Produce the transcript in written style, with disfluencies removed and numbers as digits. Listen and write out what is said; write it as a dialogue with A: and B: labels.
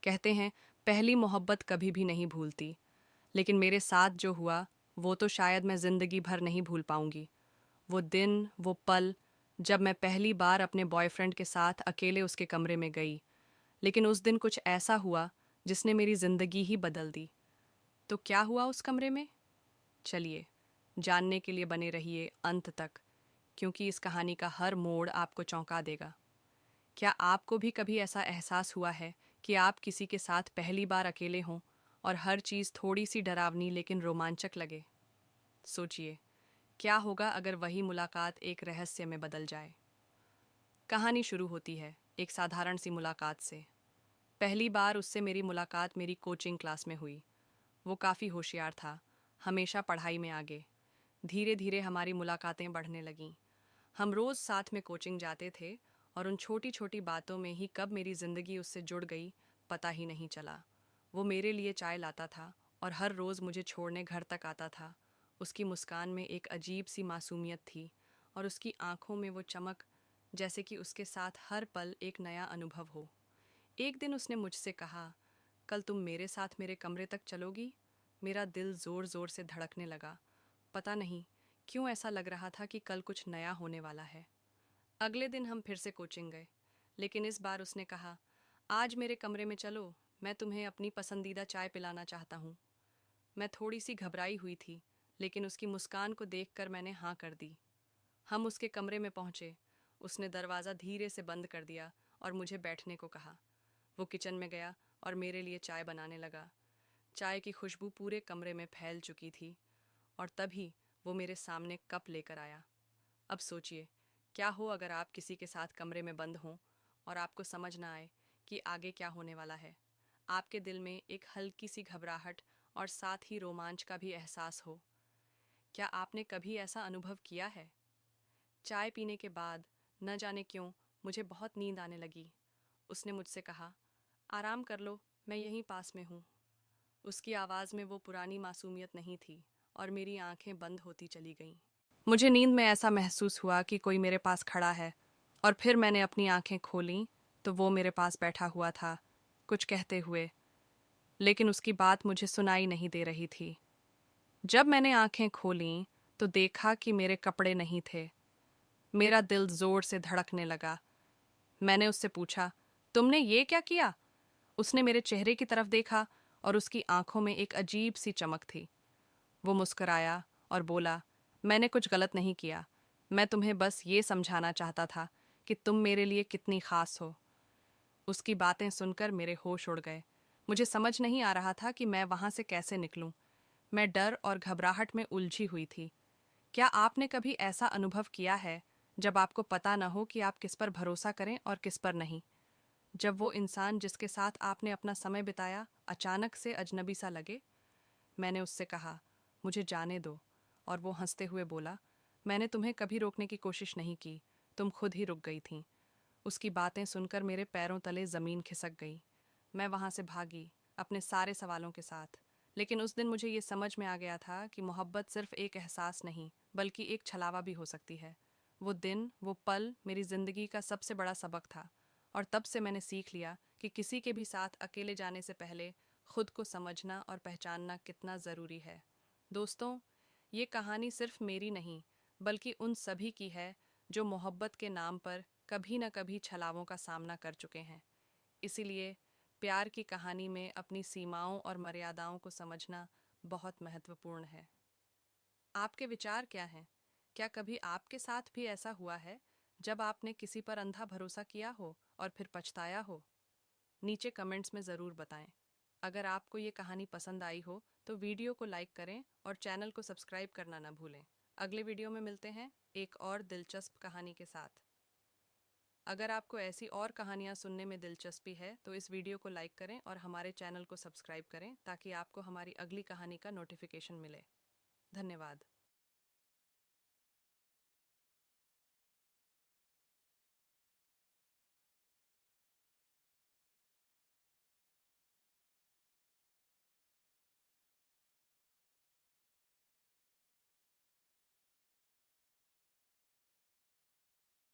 A: कहते हैं पहली मोहब्बत कभी भी नहीं भूलती, लेकिन मेरे साथ जो हुआ वो तो शायद मैं ज़िंदगी भर नहीं भूल पाऊंगी। वो दिन, वो पल, जब मैं पहली बार अपने बॉयफ्रेंड के साथ अकेले उसके कमरे में गई। लेकिन उस दिन कुछ ऐसा हुआ जिसने मेरी ज़िंदगी ही बदल दी। तो क्या हुआ उस कमरे में? चलिए, जानने के लिए बने रहिए अंत तक, क्योंकि इस कहानी का हर मोड़ आपको चौंका देगा। क्या आपको भी कभी ऐसा एहसास हुआ है कि आप किसी के साथ पहली बार अकेले हों और हर चीज़ थोड़ी सी डरावनी लेकिन रोमांचक लगे? सोचिए, क्या होगा अगर वही मुलाकात एक रहस्य में बदल जाए? कहानी शुरू होती है एक साधारण सी मुलाकात से। पहली बार उससे मेरी मुलाकात मेरी कोचिंग क्लास में हुई। वो काफ़ी होशियार था, हमेशा पढ़ाई में आगे। धीरे धीरे हमारी मुलाकातें बढ़ने लगीं। हम रोज़ साथ में कोचिंग जाते थे और उन छोटी छोटी बातों में ही कब मेरी ज़िंदगी उससे जुड़ गई, पता ही नहीं चला। वो मेरे लिए चाय लाता था और हर रोज़ मुझे छोड़ने घर तक आता था। उसकी मुस्कान में एक अजीब सी मासूमियत थी और उसकी आंखों में वो चमक, जैसे कि उसके साथ हर पल एक नया अनुभव हो। एक दिन उसने मुझसे कहा, कल तुम मेरे साथ मेरे कमरे तक चलोगी? मेरा दिल ज़ोर ज़ोर से धड़कने लगा। पता नहीं क्यों ऐसा लग रहा था कि कल कुछ नया होने वाला है। अगले दिन हम फिर से कोचिंग गए, लेकिन इस बार उसने कहा, आज मेरे कमरे में चलो, मैं तुम्हें अपनी पसंदीदा चाय पिलाना चाहता हूँ। मैं थोड़ी सी घबराई हुई थी, लेकिन उसकी मुस्कान को देखकर मैंने हाँ कर दी। हम उसके कमरे में पहुंचे। उसने दरवाज़ा धीरे से बंद कर दिया और मुझे बैठने को कहा। वो किचन में गया और मेरे लिए चाय बनाने लगा। चाय की खुशबू पूरे कमरे में फैल चुकी थी और तभी वो मेरे सामने कप लेकर आया। अब सोचिए, क्या हो अगर आप किसी के साथ कमरे में बंद हों और आपको समझ ना आए कि आगे क्या होने वाला है। आपके दिल में एक हल्की सी घबराहट और साथ ही रोमांच का भी एहसास हो। क्या आपने कभी ऐसा अनुभव किया है? चाय पीने के बाद न जाने क्यों मुझे बहुत नींद आने लगी। उसने मुझसे कहा, आराम कर लो, मैं यहीं पास में हूँ। उसकी आवाज़ में वो पुरानी मासूमियत नहीं थी और मेरी आंखें बंद होती चली गईं। मुझे नींद में ऐसा महसूस हुआ कि कोई मेरे पास खड़ा है, और फिर मैंने अपनी आंखें खोलीं तो वो मेरे पास बैठा हुआ था, कुछ कहते हुए, लेकिन उसकी बात मुझे सुनाई नहीं दे रही थी। जब मैंने आंखें खोलीं तो देखा कि मेरे कपड़े नहीं थे। मेरा दिल जोर से धड़कने लगा। मैंने उससे पूछा, तुमने ये क्या किया? उसने मेरे चेहरे की तरफ देखा और उसकी आंखों में एक अजीब सी चमक थी। वो मुस्कुराया और बोला, मैंने कुछ गलत नहीं किया। मैं तुम्हें बस ये समझाना चाहता था कि तुम मेरे लिए कितनी खास हो। उसकी बातें सुनकर मेरे होश उड़ गए। मुझे समझ नहीं आ रहा था कि मैं वहां से कैसे निकलूं। मैं डर और घबराहट में उलझी हुई थी। क्या आपने कभी ऐसा अनुभव किया है जब आपको पता न हो कि आप किस पर भरोसा करें और किस पर नहीं? जब वो इंसान जिसके साथ आपने अपना समय बिताया अचानक से अजनबी सा लगे? मैंने उससे कहा, मुझे जाने दो, और वो हंसते हुए बोला, मैंने तुम्हें कभी रोकने की कोशिश नहीं की, तुम खुद ही रुक गई थीं। उसकी बातें सुनकर मेरे पैरों तले ज़मीन खिसक गई। मैं वहाँ से भागी, अपने सारे सवालों के साथ। लेकिन उस दिन मुझे ये समझ में आ गया था कि मोहब्बत सिर्फ एक एहसास नहीं, बल्कि एक छलावा भी हो सकती है। वो दिन, वो पल मेरी ज़िंदगी का सबसे बड़ा सबक था, और तब से मैंने सीख लिया कि किसी के भी साथ अकेले जाने से पहले खुद को समझना और पहचानना कितना ज़रूरी है। दोस्तों, ये कहानी सिर्फ मेरी नहीं, बल्कि उन सभी की है जो मोहब्बत के नाम पर कभी न कभी छलावों का सामना कर चुके हैं। इसीलिए प्यार की कहानी में अपनी सीमाओं और मर्यादाओं को समझना बहुत महत्वपूर्ण है। आपके विचार क्या हैं? क्या कभी आपके साथ भी ऐसा हुआ है जब आपने किसी पर अंधा भरोसा किया हो और फिर पछताया हो? नीचे कमेंट्स में ज़रूर बताएं। अगर आपको ये कहानी पसंद आई हो तो वीडियो को लाइक करें और चैनल को सब्सक्राइब करना ना भूलें। अगले वीडियो में मिलते हैं एक और दिलचस्प कहानी के साथ। अगर आपको ऐसी और कहानियाँ सुनने में दिलचस्पी है तो इस वीडियो को लाइक करें और हमारे चैनल को सब्सक्राइब करें ताकि आपको हमारी अगली कहानी का नोटिफिकेशन मिले। धन्यवाद।